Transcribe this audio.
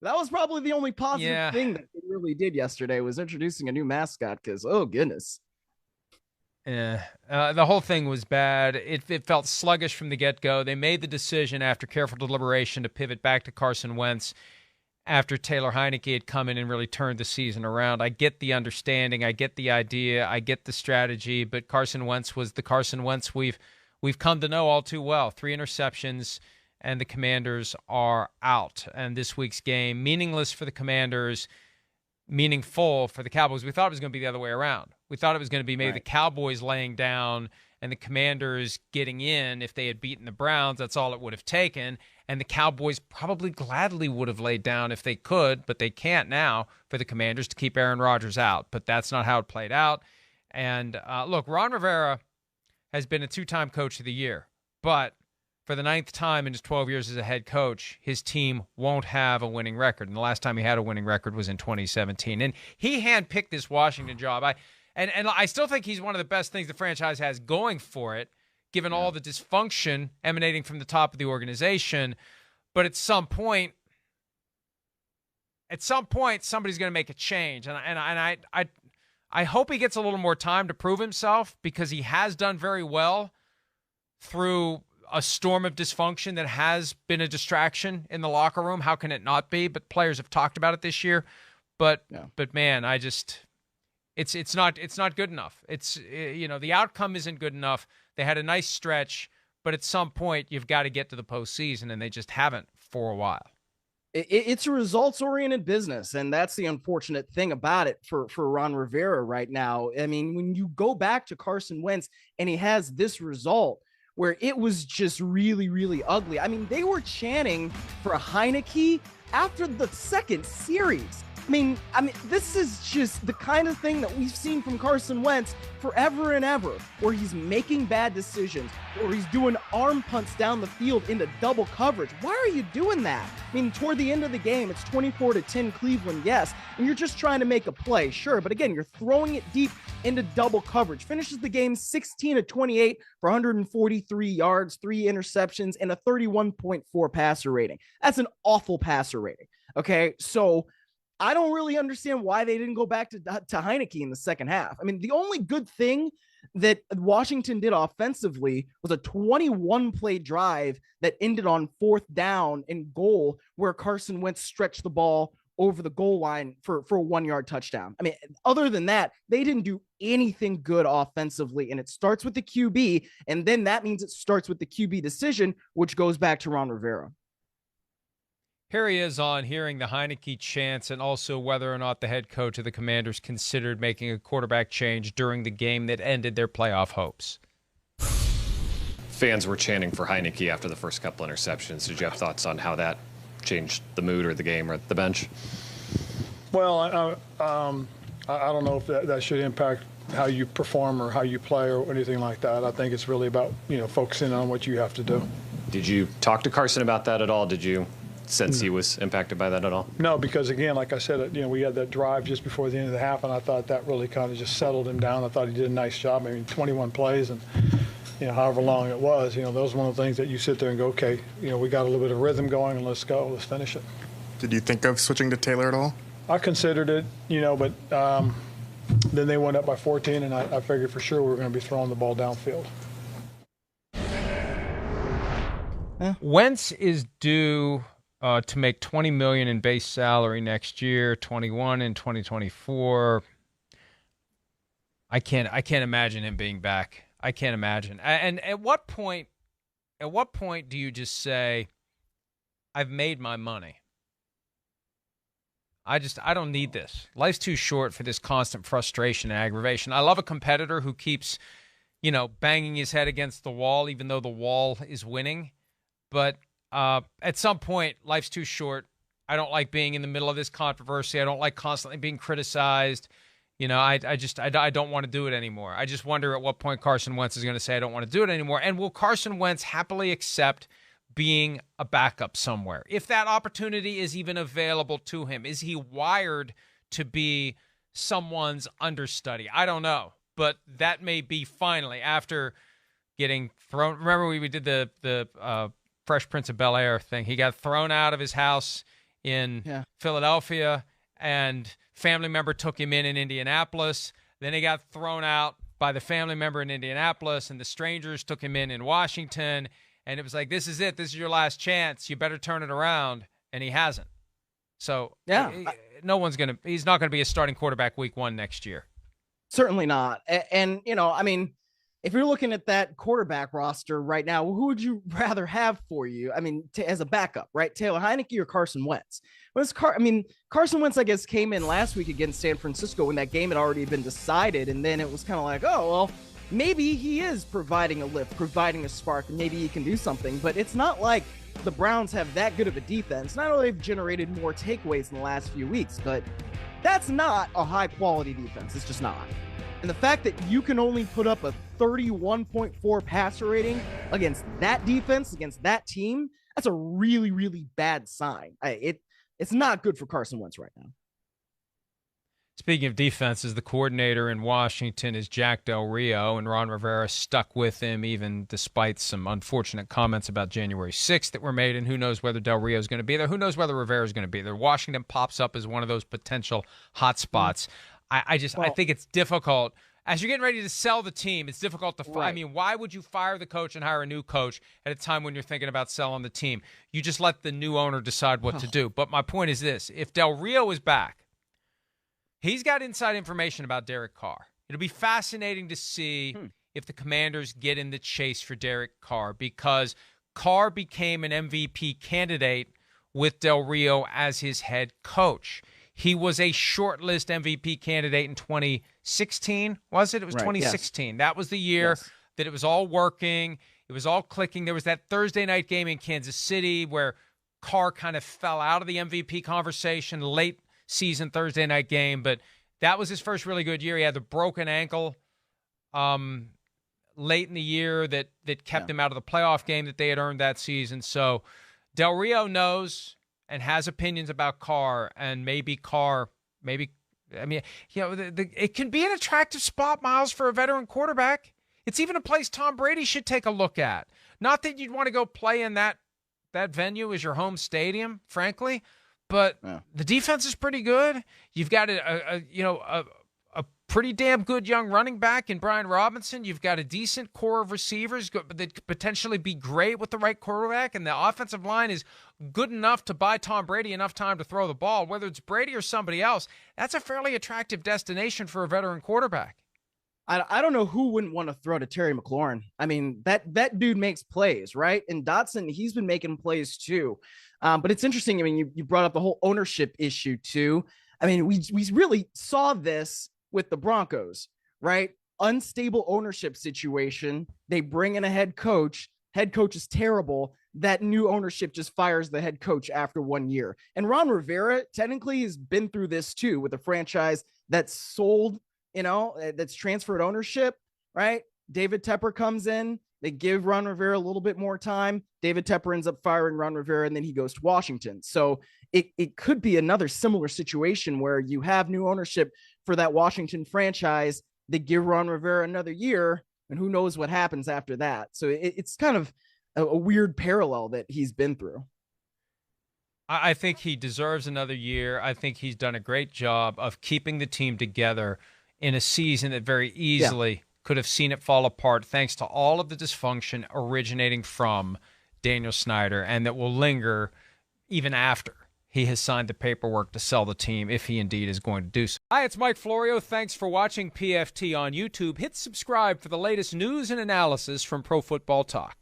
That was probably the only positive Yeah. thing that they really did yesterday was introducing a new mascot because, oh, goodness. Yeah, the whole thing was bad. It felt sluggish from the get-go. They made the decision after careful deliberation to pivot back to Carson Wentz after Taylor Heineke had come in and really turned the season around. I get the understanding, I get the idea, I get the strategy, but Carson Wentz was the Carson Wentz we've come to know all too well. 3 interceptions, and the Commanders are out. And this week's game, meaningless for the Commanders, meaningful for the Cowboys. We thought it was going to be the other way around. We thought it was going to be maybe the Right. Cowboys laying down and the Commanders getting in. If they had beaten the Browns, that's all it would have taken. And the Cowboys probably gladly would have laid down if they could, but they can't now for the Commanders to keep Aaron Rodgers out. But that's not how it played out. And look, Ron Rivera has been a 2-time coach of the year, but for the 9th time in his 12 years as a head coach, his team won't have a winning record. And the last time he had a winning record was in 2017. And he handpicked this Washington job. And I still think he's one of the best things the franchise has going for it, given all the dysfunction emanating from the top of the organization. But at some point, somebody's going to make a change. And I hope he gets a little more time to prove himself, because he has done very well through a storm of dysfunction that has been a distraction in the locker room. How can it not be? But players have talked about it this year. But man, it's not good enough. It's the outcome isn't good enough. They had a nice stretch, but at some point you've got to get to the postseason, and they just haven't for a while. It's a results-oriented business, and that's the unfortunate thing about it for Ron Rivera right now. I mean, when you go back to Carson Wentz and he has this result where it was just really, really ugly. I mean, they were chanting for a Heineke after the second series. I mean, this is just the kind of thing that we've seen from Carson Wentz forever and ever, where he's making bad decisions, or he's doing arm punts down the field into double coverage. Why are you doing that? I mean, toward the end of the game, it's 24-10 Cleveland, yes, and you're just trying to make a play, sure, but again, you're throwing it deep into double coverage. Finishes the game 16-28 for 143 yards, 3 interceptions, and a 31.4 passer rating. That's an awful passer rating. Okay, so I don't really understand why they didn't go back to Heineke in the second half. I mean, the only good thing that Washington did offensively was a 21-play drive that ended on 4th down and goal, where Carson Wentz stretched the ball over the goal line for a 1-yard touchdown. I mean, other than that, they didn't do anything good offensively, and it starts with the QB, and then that means it starts with the QB decision, which goes back to Ron Rivera. Here he is on hearing the Heineke chants, and also whether or not the head coach of the Commanders considered making a quarterback change during the game that ended their playoff hopes. Fans were chanting for Heineke after the first couple interceptions. Did you have thoughts on how that changed the mood or the game or the bench? Well, I don't know if that should impact how you perform or how you play or anything like that. I think it's really about, focusing on what you have to do. Did you talk to Carson about that at all? Did you sense he was impacted by that at all? No, because again, like I said, we had that drive just before the end of the half, and I thought that really kind of just settled him down. I thought he did a nice job. I mean, 21 plays and, however long it was, that was one of the things that you sit there and go, okay, we got a little bit of rhythm going, and let's go, let's finish it. Did you think of switching to Taylor at all? I considered it, but then they went up by 14, and I figured for sure we were going to be throwing the ball downfield. Wentz is due to make $20 million in base salary next year, $21 in 2024. I can't imagine him being back. I can't imagine. And at what point do you just say, I've made my money? I don't need this. Life's too short for this constant frustration and aggravation. I love a competitor who keeps, banging his head against the wall, even though the wall is winning. But at some point, life's too short. I don't like being in the middle of this controversy. I don't like constantly being criticized. I don't want to do it anymore. I just wonder at what point Carson Wentz is going to say, I don't want to do it anymore. And will Carson Wentz happily accept being a backup somewhere, if that opportunity is even available to him? Is he wired to be someone's understudy? I don't know, but that may be finally after getting thrown. Remember we did the Fresh Prince of Bel-Air thing. He got thrown out of his house in Philadelphia, and family member took him in Indianapolis. Then he got thrown out by the family member in Indianapolis, and the strangers took him in Washington. And it was like, this is it. This is your last chance. You better turn it around. And he hasn't. So he's not going to be a starting quarterback week 1 next year. Certainly not. And I mean, if you're looking at that quarterback roster right now, who would you rather have for you? I mean, as a backup, right? Taylor Heinicke or Carson Wentz? Carson Wentz, I guess, came in last week against San Francisco when that game had already been decided. And then it was kind of like, oh, well, maybe he is providing a lift, providing a spark, and maybe he can do something. But it's not like the Browns have that good of a defense. Not only they've generated more takeaways in the last few weeks, but that's not a high-quality defense. It's just not. And the fact that you can only put up a 31.4 passer rating against that defense, against that team, that's a really, really bad sign. It's not good for Carson Wentz right now. Speaking of defenses, the coordinator in Washington is Jack Del Rio, and Ron Rivera stuck with him even despite some unfortunate comments about January 6th that were made, and who knows whether Del Rio is going to be there. Who knows whether Rivera is going to be there. Washington pops up as one of those potential hot spots. I think it's difficult. As you're getting ready to sell the team, it's difficult to I mean, why would you fire the coach and hire a new coach at a time when you're thinking about selling the team? You just let the new owner decide what to do. But my point is this. If Del Rio is back, he's got inside information about Derek Carr. It'll be fascinating to see if the Commanders get in the chase for Derek Carr, because Carr became an MVP candidate with Del Rio as his head coach. He was a shortlist MVP candidate in 2016, was it? It was 2016. Yes. That was the year that it was all working. It was all clicking. There was that Thursday night game in Kansas City where Carr kind of fell out of the MVP conversation, late season Thursday night game, but that was his first really good year. He had the broken ankle late in the year that kept him out of the playoff game that they had earned that season. So Del Rio knows and has opinions about Carr, and maybe it can be an attractive spot, Myles, for a veteran quarterback. It's even a place Tom Brady should take a look at. Not that you'd want to go play in that venue as your home stadium, frankly, but the defense is pretty good. You've got a pretty damn good young running back in Brian Robinson. You've got a decent core of receivers that could potentially be great with the right quarterback, and the offensive line is good enough to buy Tom Brady enough time to throw the ball. Whether it's Brady or somebody else, that's a fairly attractive destination for a veteran quarterback. I don't know who wouldn't want to throw to Terry McLaurin. I mean, that dude makes plays, right? And Dotson, he's been making plays too. But it's interesting. I mean, you brought up the whole ownership issue too. I mean, we really saw this with the Broncos, right? Unstable ownership situation. They bring in a head coach. Head coach is terrible. That new ownership just fires the head coach after 1 year. And Ron Rivera technically has been through this too, with a franchise that's sold, that's transferred ownership, right? David Tepper comes in. They give Ron Rivera a little bit more time. David Tepper ends up firing Ron Rivera, and then he goes to Washington. So it could be another similar situation where you have new ownership for that Washington franchise. They give Ron Rivera another year, and who knows what happens after that. So it's kind of a weird parallel that he's been through. I think he deserves another year. I think he's done a great job of keeping the team together in a season that very easily could have seen it fall apart thanks to all of the dysfunction originating from Daniel Snyder, and that will linger even after he has signed the paperwork to sell the team, if he indeed is going to do so. Hi, it's Mike Florio. Thanks for watching PFT on YouTube. Hit subscribe for the latest news and analysis from Pro Football Talk.